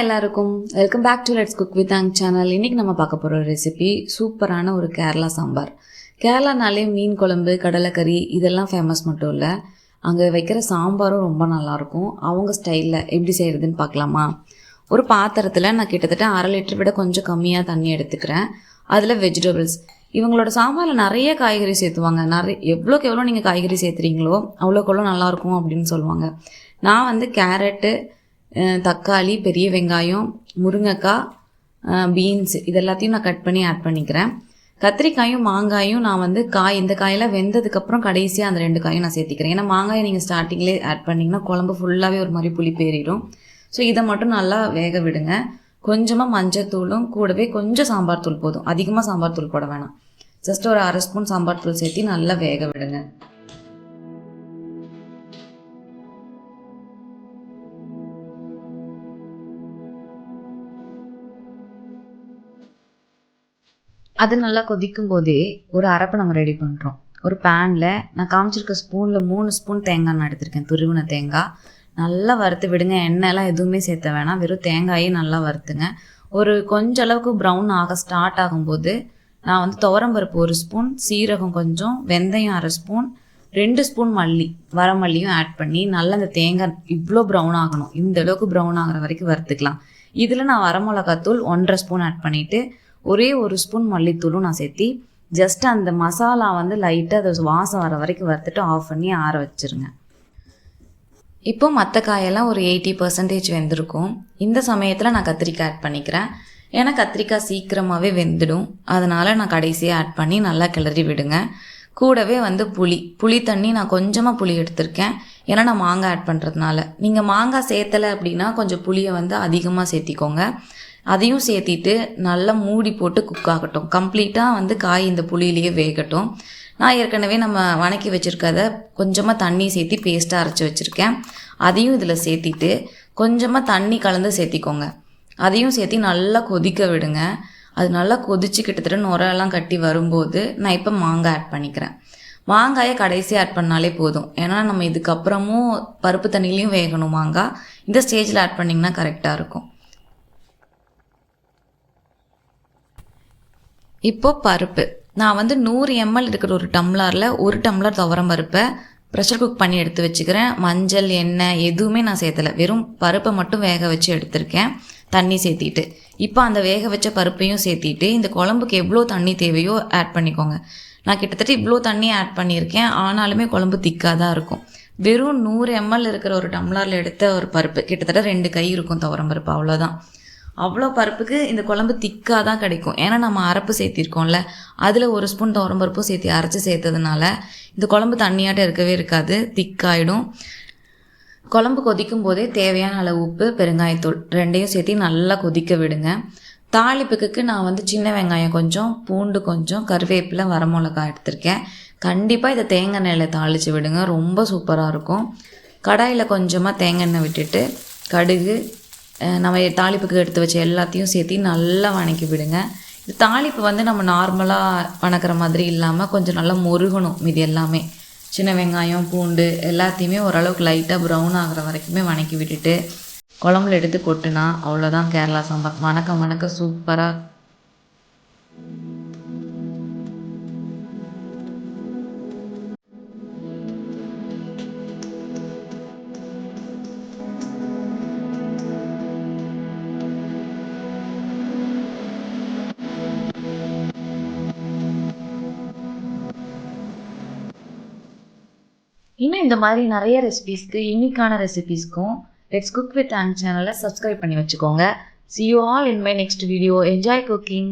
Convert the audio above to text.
எல்லாருக்கும் welcome back to let's cook with ஆங் channel. இன்றைக்கி நம்ம பார்க்க போகிற ரெசிபி சூப்பரான ஒரு கேரளா சாம்பார். கேரளானாலே மீன் குழம்பு, கடலைக்கறி இதெல்லாம் ஃபேமஸ் மட்டும் இல்லை, அங்கே வைக்கிற சாம்பாரும் ரொம்ப நல்லாயிருக்கும். அவங்க ஸ்டைலில் எப்படி செய்கிறதுன்னு பார்க்கலாமா? ஒரு பாத்திரத்தில் நான் கிட்டத்தட்ட 1/2 லிட்டர் விட கொஞ்சம் கம்மியாக தண்ணி எடுத்துக்கிறேன். அதில் வெஜிடபிள்ஸ், இவங்களோட சாம்பாரில் நிறைய காய்கறி சேர்த்துவாங்க. எவ்வளோக்கு எவ்வளோ நீங்கள் காய்கறி சேர்த்துறீங்களோ அவ்வளோக்கு எவ்வளோ நல்லாயிருக்கும் அப்படின்னு சொல்லுவாங்க. நான் வந்து கேரட்டு, தக்காளி, பெரிய வெங்காயம், முருங்கைக்காய், பீன்ஸ் இது எல்லாத்தையும் நான் கட் பண்ணி ஆட் பண்ணிக்கிறேன். கத்திரிக்காயும் மாங்காயும் நான் வந்து இந்த காயெல்லாம் வெந்ததுக்கப்புறம் கடைசியாக அந்த 2 காயும் நான் சேர்த்திக்கிறேன். ஏன்னா மாங்காயை நீங்கள் ஸ்டார்டிங்லேயே ஆட் பண்ணிங்கன்னா குழம்பு ஃபுல்லாகவே ஒரு மாதிரி புளிப்பேறிடும். ஸோ இதை மட்டும் நல்லா வேக விடுங்க. கொஞ்சமாக மஞ்சத்தூளும் கூடவே கொஞ்சம் சாம்பார் தூள் போதும், அதிகமாக சாம்பார் தூள் போட வேணாம். ஜஸ்ட் ஒரு 1/2 ஸ்பூன் சாம்பார் தூள் சேர்த்து நல்லா வேக விடுங்க. அது நல்லா கொதிக்கும் போதே ஒரு அரைப்பை நம்ம ரெடி பண்ணுறோம். ஒரு பேனில் நான் காமிச்சிருக்க ஸ்பூனில் 3 ஸ்பூன் தேங்காய் நான் எடுத்திருக்கேன். துருவின தேங்காய் நல்லா வறுத்து விடுங்க. எண்ணெயெல்லாம் எதுவுமே சேர்த்த வேணாம், வெறும் தேங்காயே நல்லா வறுத்துங்க. ஒரு கொஞ்சம் அளவுக்கு ப்ரௌன் ஆக ஸ்டார்ட் ஆகும்போது நான் வந்து துவரம்பருப்பு 1 ஸ்பூன், சீரகம் கொஞ்சம், வெந்தயம் 1/2 ஸ்பூன், 2 ஸ்பூன் மல்லி, வரமல்லியும் ஆட் பண்ணி நல்லா அந்த தேங்காய் இவ்வளோ ப்ரௌன் ஆகணும், இந்த அளவுக்கு ப்ரௌன் ஆகிற வரைக்கும் வறுத்துக்கலாம். இதில் நான் வரமிளகாத்தூள் 1/2 ஸ்பூன் ஆட் பண்ணிவிட்டு ஒரே 1 ஸ்பூன் மல்லித்தூளும் நான் சேர்த்தி ஜஸ்ட் அந்த மசாலா வந்து லைட்டாக அது வாசம் வர வரைக்கும் வறுத்துட்டு ஆஃப் பண்ணி ஆற வச்சுருங்க. இப்போ மற்ற காயெல்லாம் ஒரு 80% வெந்திருக்கும். இந்த சமயத்தில் நான் கத்திரிக்காய் ஆட் பண்ணிக்கிறேன். ஏன்னா கத்திரிக்காய் சீக்கிரமாகவே வெந்துடும், அதனால் நான் கடைசியாக ஆட் பண்ணி நல்லா கிளறி விடுங்க. கூடவே வந்து புளி தண்ணி நான் கொஞ்சமாக புளி எடுத்திருக்கேன். ஏன்னா நான் மாங்காய் ஆட் பண்ணுறதுனால. நீங்கள் மாங்காய் சேர்த்தலை அப்படின்னா கொஞ்சம் புளியை வந்து அதிகமாக சேர்த்திக்கோங்க. அதையும் சேர்த்திட்டு நல்லா மூடி போட்டு குக் ஆகட்டும். கம்ப்ளீட்டாக வந்து காய் இந்த புளியிலேயே வேகட்டும். நான் ஏற்கனவே நம்ம வணக்கி வச்சுருக்கதை கொஞ்சமாக தண்ணி சேர்த்தி பேஸ்ட்டாக அரைச்சி வச்சுருக்கேன். அதையும் இதில் சேர்த்திட்டு கொஞ்சமாக தண்ணி கலந்து சேர்த்திக்கோங்க. அதையும் சேர்த்தி நல்லா கொதிக்க விடுங்க. அது நல்லா கொதிச்சு கிட்டத்தட்ட நுரெல்லாம் கட்டி வரும்போது நான் இப்போ மாங்காய் ஆட் பண்ணிக்கிறேன். மாங்காயை கடைசியாக ஆட் பண்ணாலே போதும், ஏன்னா நம்ம இதுக்கப்புறமும் பருப்பு தண்ணிலையும் வேகணும் மாங்காய். இந்த ஸ்டேஜில் ஆட் பண்ணிங்கன்னா கரெக்டாக இருக்கும். இப்போது பருப்பு நான் வந்து 100 ml இருக்கிற ஒரு டம்ளரில் 1 டம்ளர் துவரம் பருப்பை ப்ரெஷர் குக் பண்ணி எடுத்து வச்சுக்கிறேன். மஞ்சள், எண்ணெய் எதுவுமே நான் சேர்த்தலை, வெறும் பருப்பை மட்டும் வேக வச்சு எடுத்திருக்கேன் தண்ணி சேர்த்திட்டு. இப்போ அந்த வேக வச்ச பருப்பையும் சேர்த்திட்டு இந்த குழம்புக்கு எவ்வளோ தண்ணி தேவையோ ஆட் பண்ணிக்கோங்க. நான் கிட்டத்தட்ட இவ்வளோ தண்ணி ஆட் பண்ணியிருக்கேன், ஆனாலுமே குழம்பு திக்காக தான் இருக்கும். வெறும் 100 ml இருக்கிற ஒரு டம்ளரில் எடுத்த ஒரு பருப்பு கிட்டத்தட்ட 2 கை இருக்கும் துவரம் பருப்பு, அவ்வளோதான். அவ்வளோ பருப்புக்கு இந்த குழம்பு திக்காக தான் கிடைக்கும். ஏன்னா நம்ம அரைப்பு சேர்த்திருக்கோம்ல, அதில் 1 ஸ்பூன் துவரம்பருப்பும் சேர்த்து அரைச்சி சேர்த்ததுனால இந்த குழம்பு தண்ணியாட்டம் இருக்கவே இருக்காது, திக்காயிடும். குழம்பு கொதிக்கும் போதே தேவையான அளவு உப்பு, பெருங்காயத்தூள் 2ஐயும் சேர்த்து நல்லா கொதிக்க விடுங்க. தாளிப்புக்கு நான் வந்து சின்ன வெங்காயம் கொஞ்சம், பூண்டு கொஞ்சம், கருவேப்பிலை, வரமிளகாய் எடுத்திருக்கேன். கண்டிப்பாக இதை தேங்காய் எண்ணெயில் தாளித்து விடுங்க, ரொம்ப சூப்பராக இருக்கும். கடாயில் கொஞ்சமாக தேங்காய் எண்ணெய் விட்டுட்டு கடுகு, நம்ம தாளிப்புக்கு எடுத்து வச்ச எல்லாத்தையும் சேர்த்து நல்லா வணக்கி விடுங்க. இது தாளிப்பு வந்து நம்ம நார்மலாக வணக்கிற மாதிரி இல்லாமல் கொஞ்சம் நல்லா முருகணும். இது எல்லாமே சின்ன வெங்காயம், பூண்டு எல்லாத்தையுமே ஓரளவுக்கு லைட்டாக ப்ரௌன் ஆகிற வரைக்குமே வணக்கி விட்டுட்டு குழம்புல எடுத்து கொட்டுனா அவ்வளோதான் கேரளா சாம்பார். வணக்க சூப்பராக. இன்னும் இந்த மாதிரி நிறைய ரெசிபீஸ்க்கு, யூனிக்கான ரெசிபீஸ்க்கும் லெட்ஸ் குக் வித் ஆங் சேனலை சப்ஸ்கிரைப் பண்ணி வச்சுக்கோங்க. See you all in my next video. Enjoy cooking.